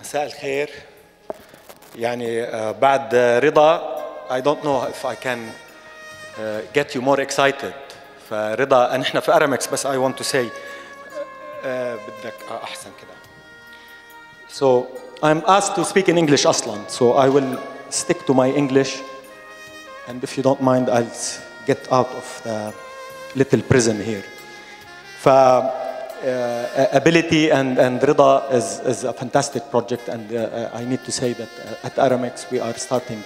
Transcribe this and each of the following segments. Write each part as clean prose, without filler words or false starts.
مساء الخير. يعني بعد رضا I don't know if I can get you more excited. فرضا نحن في أرامكس بس I want to say بدك أحسن كده. So I'm asked to speak in English أصلاً. So I will stick to my English. And if you don't mind, I'll get out of the little prison here. Ability and Rida is a fantastic project, and I need to say that at Aramex we are starting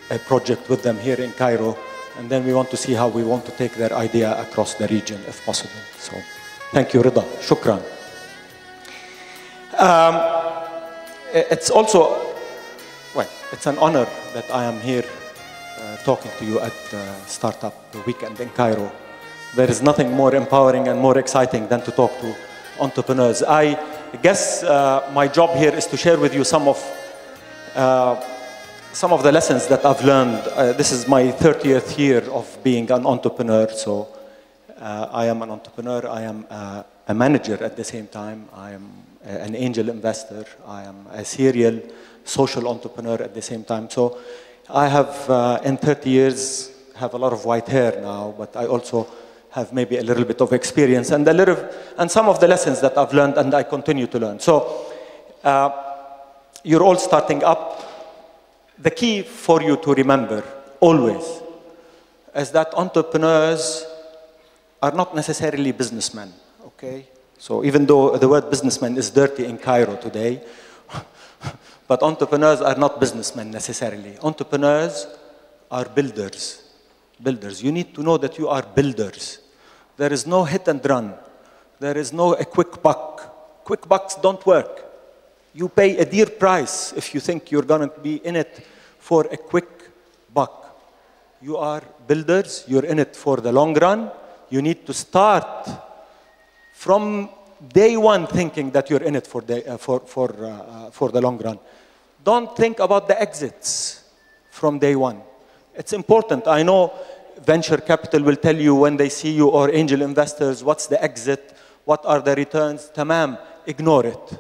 a project with them here in Cairo, and then we want to see how we want to take their idea across the region if possible. So thank you, Rida. Shukran. It's also, well, it's an honor that I am here talking to you at Startup Weekend in Cairo. There is nothing more empowering and more exciting than to talk to entrepreneurs. I guess my job here is to share with you some of the lessons that I've learned. This is my 30th year of being an entrepreneur, so I am an entrepreneur. I am a manager at the same time. I am an angel investor. I am a serial social entrepreneur at the same time. So I have, in 30 years, have a lot of white hair now, but I also have maybe a little bit of experience and some of the lessons that I've learned and I continue to learn. So you're all starting up. The key for you to remember always is that entrepreneurs are not necessarily businessmen, okay? So even though the word businessman is dirty in Cairo today, but entrepreneurs are not businessmen necessarily. Entrepreneurs are builders. Builders. You need to know that you are builders. There is no hit and run. There is no a quick buck. Quick bucks don't work. You pay a dear price if you think you're going to be in it for a quick buck. You are builders. You're in it for the long run. You need to start from day one thinking that you're in it for the long run. Don't think about the exits from day one. It's important. I know venture capital will tell you when they see you, or angel investors, what's the exit, what are the returns. Tamam, ignore it.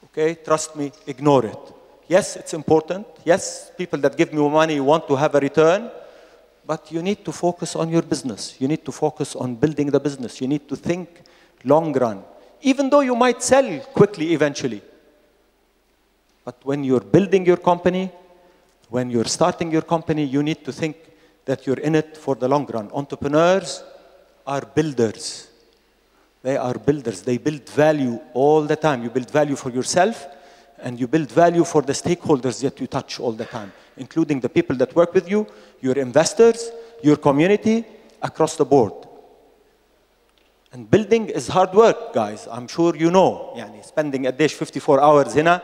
Okay, trust me, ignore it. Yes, it's important. Yes, people that give me money want to have a return, but you need to focus on your business. You need to focus on building the business. You need to think long run, even though you might sell quickly eventually. But when you're building your company, when you're starting your company, you need to think that you're in it for the long run. Entrepreneurs are builders. They are builders. They build value all the time. You build value for yourself, and you build value for the stakeholders that you touch all the time, including the people that work with you, your investors, your community, across the board. And building is hard work, guys. I'm sure you know. Yani spending a day 54 hours هنا,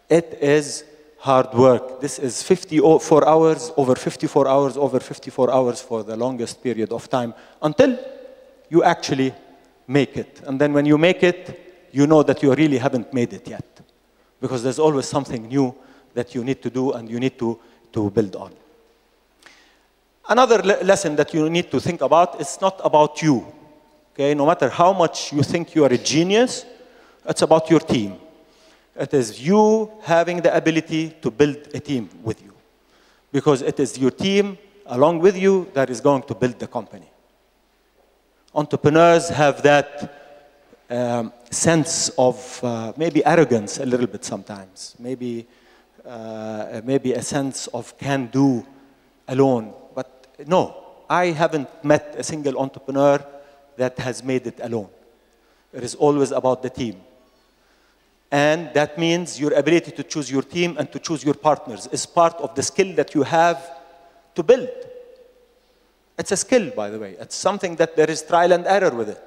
it is hard work. This is 54 hours, over 54 hours, over 54 hours for the longest period of time until you actually make it. And then when you make it, you know that you really haven't made it yet, because there's always something new that you need to do and you need to build on. Another lesson that you need to think about, it's not about you. Okay? No matter how much you think you are a genius, it's about your team. It is you having the ability to build a team with you, because it is your team along with you that is going to build the company. Entrepreneurs have that sense of maybe arrogance a little bit sometimes, maybe a sense of can do alone. But no, I haven't met a single entrepreneur that has made it alone. It is always about the team. And that means your ability to choose your team and to choose your partners is part of the skill that you have to build. It's a skill, by the way. It's something that there is trial and error with it.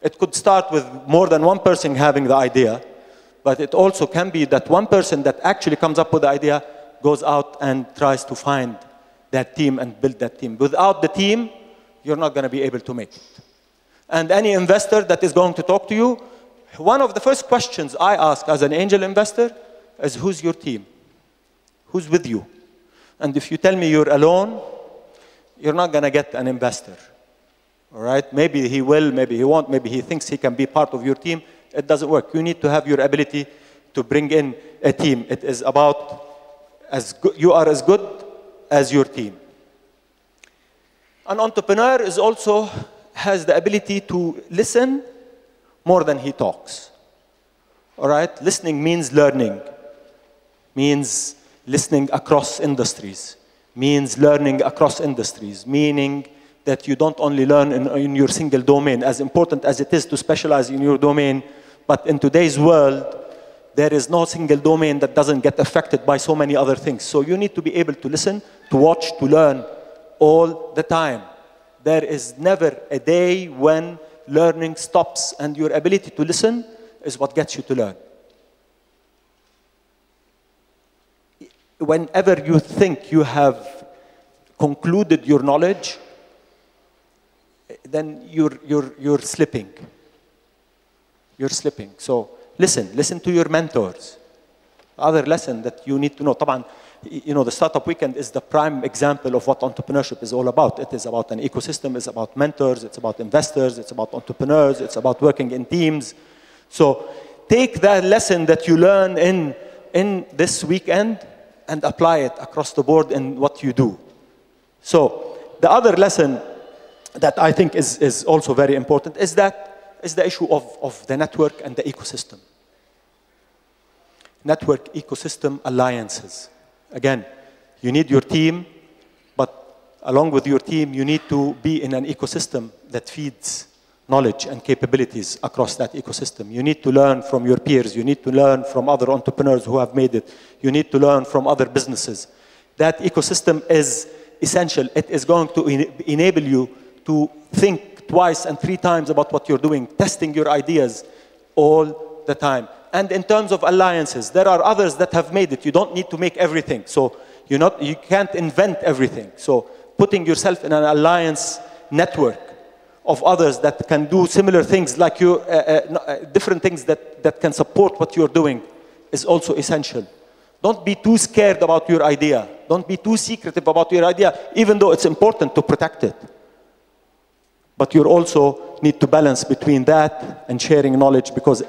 It could start with more than one person having the idea, but it also can be that one person that actually comes up with the idea goes out and tries to find that team and build that team. Without the team, you're not going to be able to make it. And any investor that is going to talk to you, one of the first questions I ask as an angel investor is, who's your team? Who's with you? And if you tell me you're alone, you're not going to get an investor. All right? Maybe he will, maybe he won't, maybe he thinks he can be part of your team. It doesn't work. You need to have your ability to bring in a team. It is about you are as good as your team. An entrepreneur is also has the ability to listen more than he talks. All right? Listening means learning, means listening across industries, means learning across industries, meaning that you don't only learn in your single domain, as important as it is to specialize in your domain, but in today's world, there is no single domain that doesn't get affected by so many other things. So you need to be able to listen, to watch, to learn all the time. There is never a day when learning stops, and your ability to listen is what gets you to learn. Whenever you think you have concluded your knowledge, then you're slipping. You're slipping. So listen to your mentors. Other lesson that you need to know. طبعا, the Startup Weekend is the prime example of what entrepreneurship is all about. It is about an ecosystem, it's about mentors, it's about investors, it's about entrepreneurs, it's about working in teams. So take that lesson that you learn in this weekend and apply it across the board in what you do. So the other lesson that I think is also very important is the issue of the network and the ecosystem. Network, ecosystem, alliances. Again, you need your team, but along with your team, you need to be in an ecosystem that feeds knowledge and capabilities across that ecosystem. You need to learn from your peers. You need to learn from other entrepreneurs who have made it. You need to learn from other businesses. That ecosystem is essential. It is going to enable you to think twice and 3 times about what you're doing, testing your ideas all the time. And in terms of alliances, there are others that have made it. You don't need to make everything. So you can't invent everything. So putting yourself in an alliance network of others that can do similar things like you, different things that can support what you're doing is also essential. Don't be too scared about your idea. Don't be too secretive about your idea, even though it's important to protect it. But you also need to balance between that and sharing knowledge, because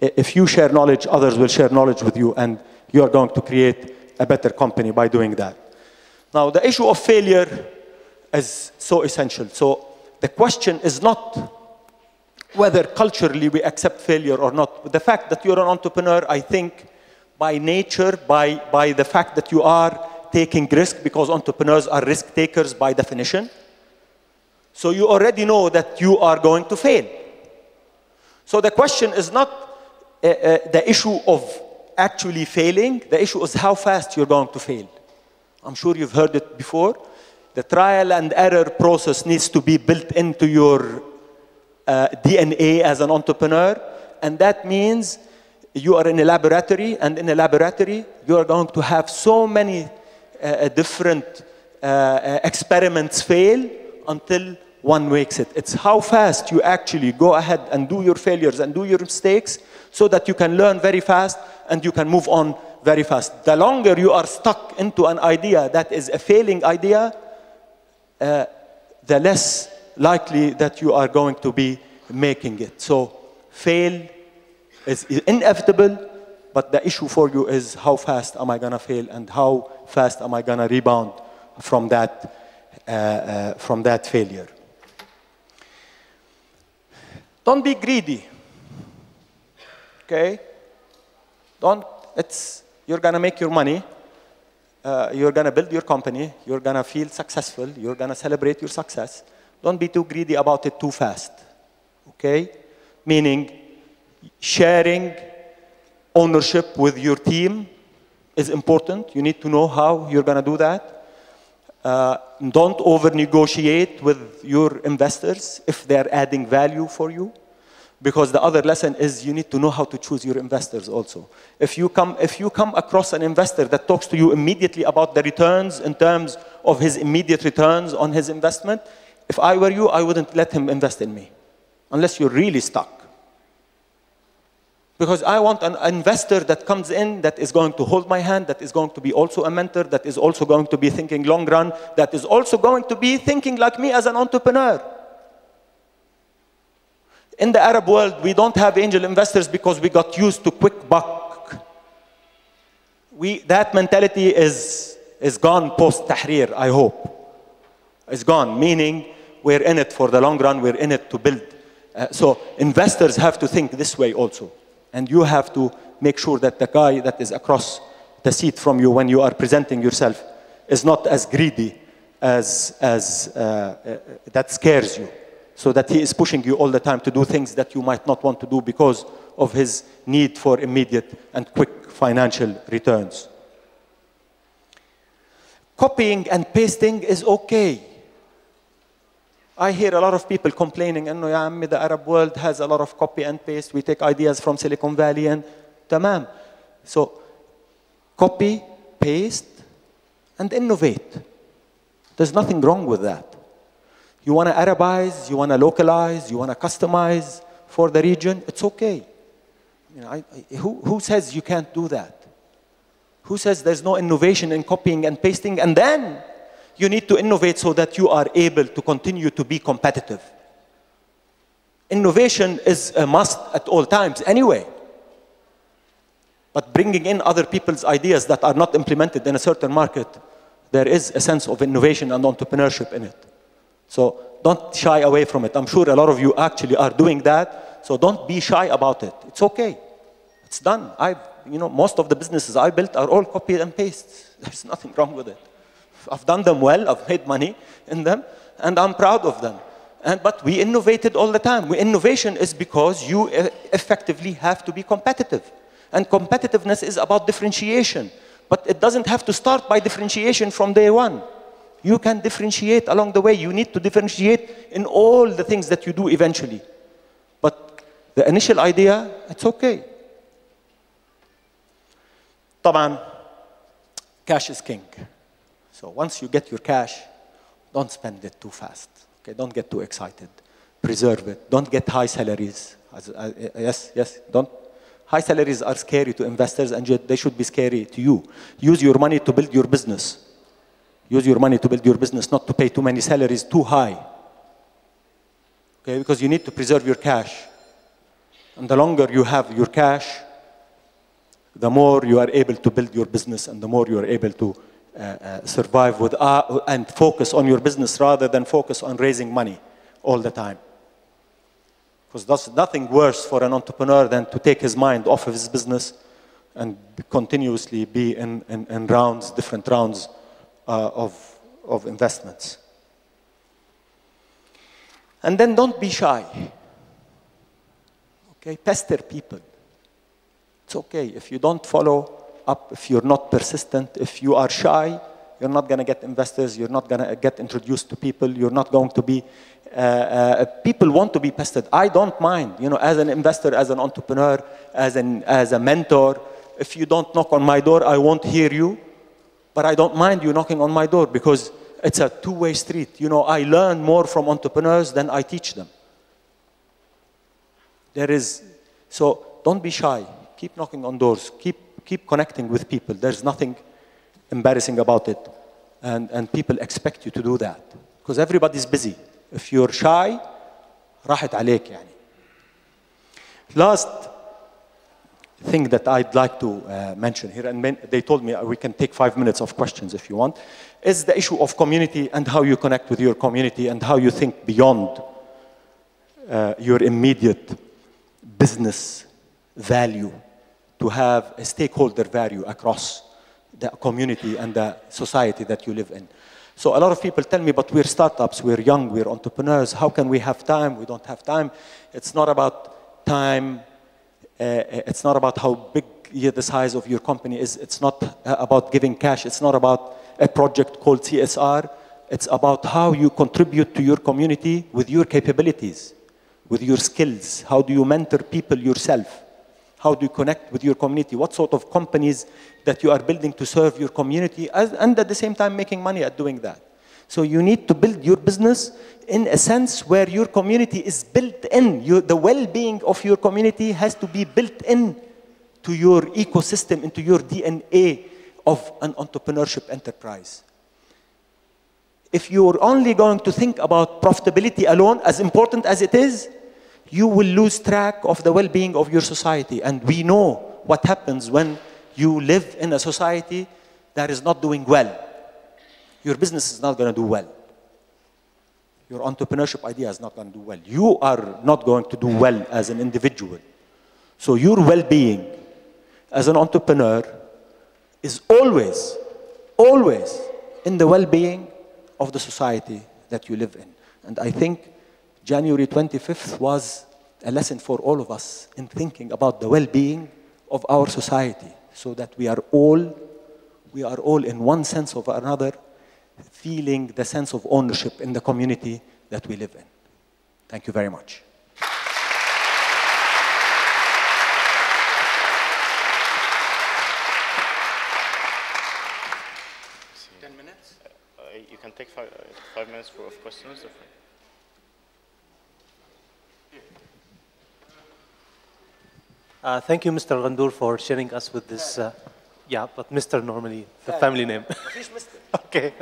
if you share knowledge, others will share knowledge with you, and you are going to create a better company by doing that. Now, the issue of failure is so essential. So the question is not whether culturally we accept failure or not. The fact that you're an entrepreneur, I think, by nature, by the fact that you are taking risk, because entrepreneurs are risk takers by definition. So you already know that you are going to fail. So the question is not the issue of actually failing. The issue is how fast you're going to fail. I'm sure you've heard it before. The trial and error process needs to be built into your DNA as an entrepreneur. And that means you are in a laboratory, and in a laboratory, you are going to have so many different experiments fail until one makes it. It's how fast you actually go ahead and do your failures and do your mistakes so that you can learn very fast and you can move on very fast. The longer you are stuck into an idea that is a failing idea, the less likely that you are going to be making it. So fail is inevitable, but the issue for you is how fast am I going to fail and how fast am I going to rebound from that failure. Don't be greedy. Okay? You're going to make your money. You're going to build your company. You're going to feel successful. You're going to celebrate your success. Don't be too greedy about it too fast. Okay? Meaning, sharing ownership with your team is important. You need to know how you're going to do that. Don't over-negotiate with your investors if they're adding value for you. Because the other lesson is you need to know how to choose your investors also. If you come across an investor that talks to you immediately about the returns in terms of his immediate returns on his investment, if I were you, I wouldn't let him invest in me. Unless you're really stuck. Because I want an investor that comes in, that is going to hold my hand, that is going to be also a mentor, that is also going to be thinking long run, that is also going to be thinking like me as an entrepreneur. In the Arab world, we don't have angel investors because we got used to quick buck that mentality is gone post-Tahrir, I hope. It's gone, meaning we're in it for the long run, we're in it to build. So investors have to think this way also. And you have to make sure that the guy that is across the seat from you when you are presenting yourself is not as greedy as that scares you. So that he is pushing you all the time to do things that you might not want to do because of his need for immediate and quick financial returns. Copying and pasting is okay. I hear a lot of people complaining, the Arab world has a lot of copy and paste. We take ideas from Silicon Valley and tamam. So copy, paste, and innovate. There's nothing wrong with that. You want to Arabize, you want to localize, you want to customize for the region, it's okay. Who says you can't do that? Who says there's no innovation in copying and pasting? And then you need to innovate so that you are able to continue to be competitive. Innovation is a must at all times anyway. But bringing in other people's ideas that are not implemented in a certain market, there is a sense of innovation and entrepreneurship in it. So don't shy away from it. I'm sure a lot of you actually are doing that. So don't be shy about it. It's okay. It's done. Most of the businesses I built are all copy and paste. There's nothing wrong with it. I've done them well. I've made money in them, and I'm proud of them. But we innovated all the time. Innovation is because you effectively have to be competitive. And competitiveness is about differentiation. But it doesn't have to start by differentiation from day one. You can differentiate along the way. You need to differentiate in all the things that you do eventually. But the initial idea, it's okay. طبعا, cash is king. So once you get your cash, don't spend it too fast. Okay, don't get too excited. Preserve it. Don't get high salaries. Yes, don't. High salaries are scary to investors, and they should be scary to you. Use your money to build your business. Use your money to build your business, not to pay too many salaries too high. Okay, because you need to preserve your cash. And the longer you have your cash, the more you are able to build your business, and the more you are able to survive with and focus on your business rather than focus on raising money all the time. Because there's nothing worse for an entrepreneur than to take his mind off of his business and continuously be in rounds, different rounds of investments. And then don't be shy. Okay, pester people. It's okay if you don't follow up, if you're not persistent, if you are shy, you're not going to get investors, you're not going to get introduced to people, you're not going to be, people want to be pestered. I don't mind, as an investor, as an entrepreneur, as a mentor, if you don't knock on my door, I won't hear you, but I don't mind you knocking on my door because it's a two-way street. I learn more from entrepreneurs than I teach them. So don't be shy. Keep knocking on doors. Keep connecting with people. There's nothing embarrassing about it. And people expect you to do that. Because everybody's busy. If you're shy, راحت عليك يعني. Last thing that I'd like to mention here, and they told me we can take 5 minutes of questions if you want, is the issue of community and how you connect with your community and how you think beyond your immediate business value to have a stakeholder value across the community and the society that you live in. So a lot of people tell me, but we're startups, we're young, we're entrepreneurs, how can we have time? We don't have time. It's not about time. It's not about how big the size of your company is. It's not about giving cash. It's not about a project called CSR. It's about how you contribute to your community with your capabilities, with your skills. How do you mentor people yourself? How do you connect with your community? What sort of companies that you are building to serve your community and at the same time making money at doing that? So you need to build your business in a sense where your community is built in. The well-being of your community has to be built in to your ecosystem, into your DNA of an entrepreneurship enterprise. If you're only going to think about profitability alone, as important as it is, you will lose track of the well-being of your society. And we know what happens when you live in a society that is not doing well. Your business is not going to do well. Your entrepreneurship idea is not going to do well. You are not going to do well as an individual. So your well-being as an entrepreneur is always, always in the well-being of the society that you live in. And I think January 25th was a lesson for all of us in thinking about the well-being of our society, so that we are all in one sense or another feeling the sense of ownership in the community that we live in. Thank you very much. You can take 5 minutes of questions. Thank you, Mr. Ghandour, for sharing us with this. Yeah, but Mr. normally, the family name. Okay.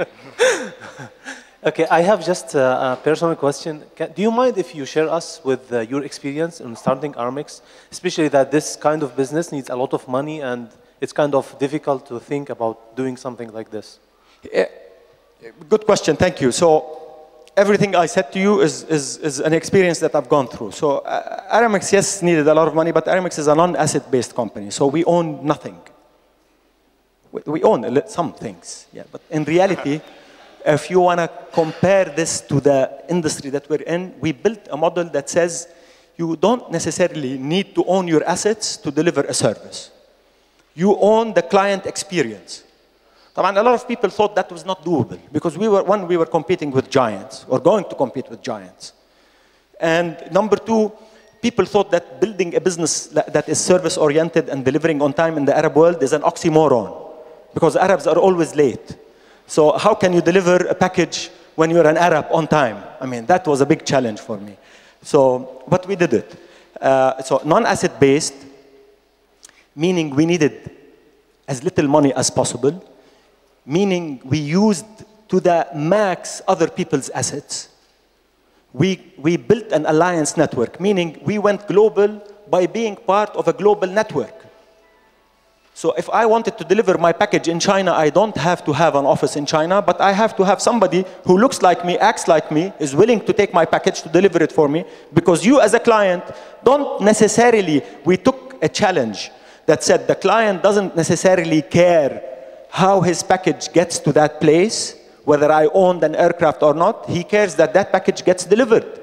Okay, I have just a personal question. Do you mind if you share us with your experience in starting Armex, especially that this kind of business needs a lot of money and it's kind of difficult to think about doing something like this? Good question, thank you. So everything I said to you is an experience that I've gone through. So Armex, yes, needed a lot of money, but Armex is a non-asset-based company, so we own nothing. We own some things, yeah, but in reality, if you want to compare this to the industry that we're in, we built a model that says you don't necessarily need to own your assets to deliver a service. You own the client experience. A lot of people thought that was not doable because we were competing with giants or going to compete with giants. And number two, people thought that building a business that is service-oriented and delivering on time in the Arab world is an oxymoron because Arabs are always late. So how can you deliver a package when you're an Arab on time? I mean, that was a big challenge for me. So, but we did it. So non-asset-based, meaning we needed as little money as possible, meaning we used to the max other people's assets. We built an alliance network, meaning we went global by being part of a global network. So if I wanted to deliver my package in China, I don't have to have an office in China, but I have to have somebody who looks like me, acts like me, is willing to take my package to deliver it for me, because you as a client don't necessarily, we took a challenge that said the client doesn't necessarily care how his package gets to that place, whether I owned an aircraft or not. He cares that that package gets delivered,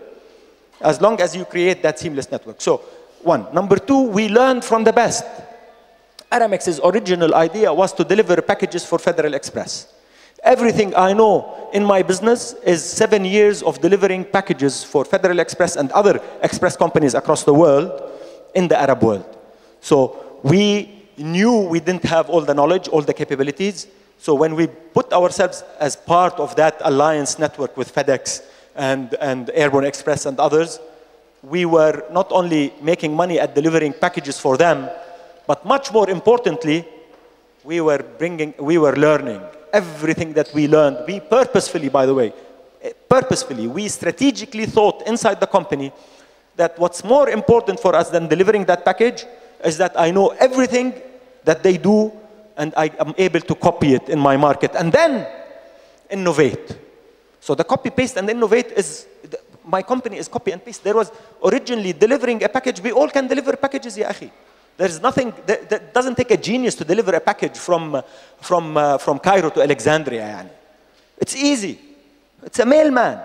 as long as you create that seamless network. So, one. Number two, we learned from the best. Aramex's original idea was to deliver packages for Federal Express. Everything I know in my business is 7 years of delivering packages for Federal Express and other express companies across the world in the Arab world. So we knew we didn't have all the knowledge, all the capabilities. So when we put ourselves as part of that alliance network with FedEx and Airborne Express and others, we were not only making money at delivering packages for them, but much more importantly, we were learning everything that we learned. We purposefully, by the way, we strategically thought inside the company that what's more important for us than delivering that package is that I know everything that they do and I am able to copy it in my market and then innovate. So the copy, paste, and innovate is, my company is copy and paste. There was originally delivering a package. We all can deliver packages, ya akhi. There's nothing, that doesn't take a genius to deliver a package from Cairo to Alexandria. Yani. It's easy. It's a mailman.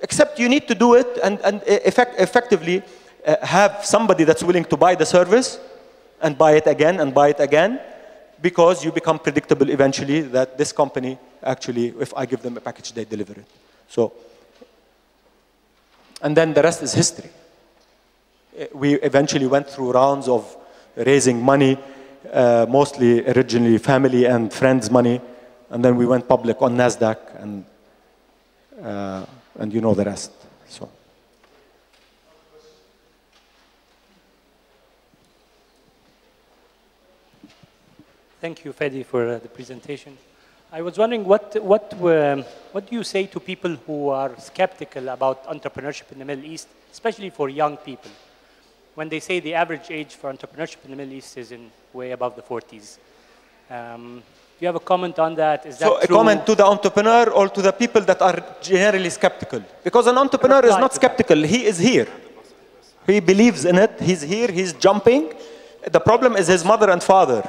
Except you need to do it and effectively have somebody that's willing to buy the service and buy it again and buy it again, because you become predictable eventually that this company actually, if I give them a package, they deliver it. So, and then the rest is history. We eventually went through rounds of raising money, mostly originally family and friends money, and then we went public on NASDAQ, and you know the rest. So. Thank you, Fadi, for the presentation. I was wondering, what do you say to people who are skeptical about entrepreneurship in the Middle East, especially for young people? when they say the average age for entrepreneurship in the Middle East is in way above the 40s. Do you have a comment on that? Is that so true? A comment to the entrepreneur or to the people that are generally skeptical? Because an entrepreneur is not skeptical. He is here. He believes in it. He's here. He's jumping. The problem is his mother and father.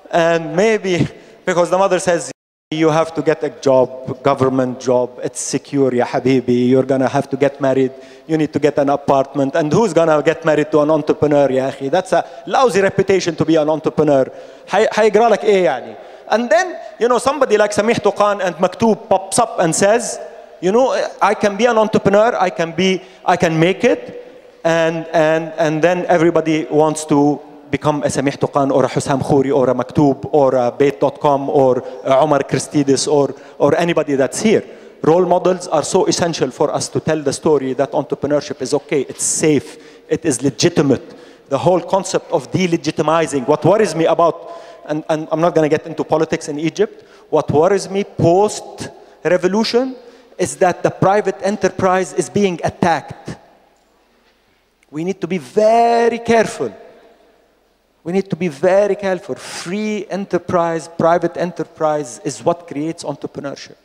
And maybe because the mother says, you have to get a job, government job, it's secure, ya habibi, you're gonna have to get married, you need to get an apartment, and who's gonna get married to an entrepreneur, ya akhi? That's a lousy reputation to be an entrepreneur. حيقرا لك إيه يعني? And then, you know, somebody like Samih Tuqan and Maktoub pops up and says, you know, I can be an entrepreneur, I can make it, and then everybody wants to become a Samih Tuqan or a Hussam Khouri or a Maktoub or a Bait.com or Omar Christidis or anybody that's here. Role models are so essential for us to tell the story that entrepreneurship is okay, it's safe, it is legitimate. The whole concept of delegitimizing, what worries me about, and I'm not going to get into politics in Egypt, what worries me post-revolution is that the private enterprise is being attacked. We need to be very careful. We need to be very careful. Free enterprise, private enterprise is what creates entrepreneurship.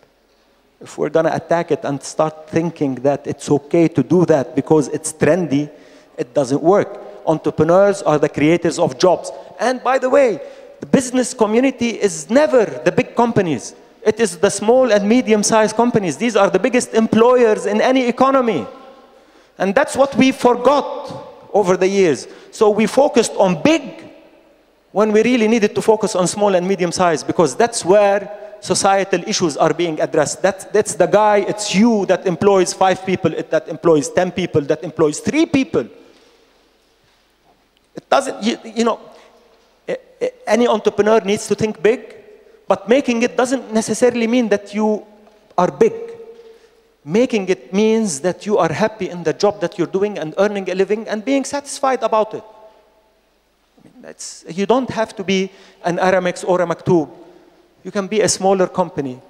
If we're going to attack it and start thinking that it's okay to do that because it's trendy, it doesn't work. Entrepreneurs are the creators of jobs. And by the way, the business community is never the big companies. It is the small and medium-sized companies. These are the biggest employers in any economy. And that's what we forgot over the years. So we focused on big when we really needed to focus on small and medium-sized, because that's where societal issues are being addressed. That's the guy, it's you that employs 5 people, that employs 10 people, that employs 3 people. It doesn't, you know, any entrepreneur needs to think big, but making it doesn't necessarily mean that you are big. Making it means that you are happy in the job that you're doing and earning a living and being satisfied about it. You don't have to be an Aramex or a Maktoub. You can be a smaller company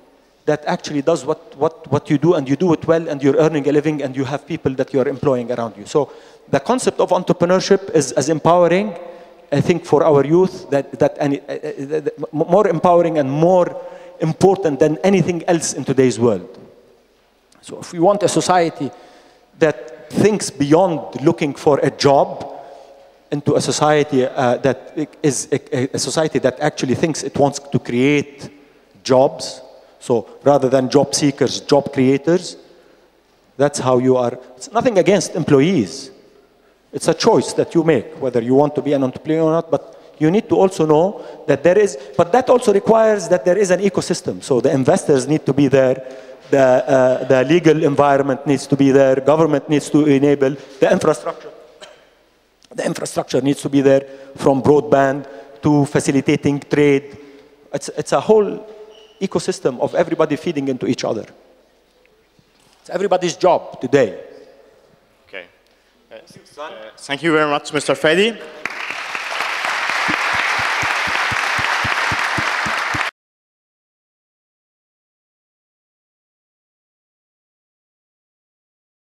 that actually does what you do, and you do it well, and you're earning a living, and you have people that you're employing around you. So the concept of entrepreneurship is as empowering, I think, for our youth, more empowering and more important than anything else in today's world. So if we want a society that thinks beyond looking for a job, into a society that is a society that actually thinks it wants to create jobs. So rather than job seekers, job creators. That's how you are. It's nothing against employees. It's a choice that you make, whether you want to be an entrepreneur or not. But you need to also know that there is, but that also requires that there is an ecosystem. So the investors need to be there. The legal environment needs to be there. Government needs to enable the infrastructure. The infrastructure needs to be there, from broadband to facilitating trade. It's a whole ecosystem of everybody feeding into each other. It's everybody's job today. Okay. Thank you very much, Mr. Fadi.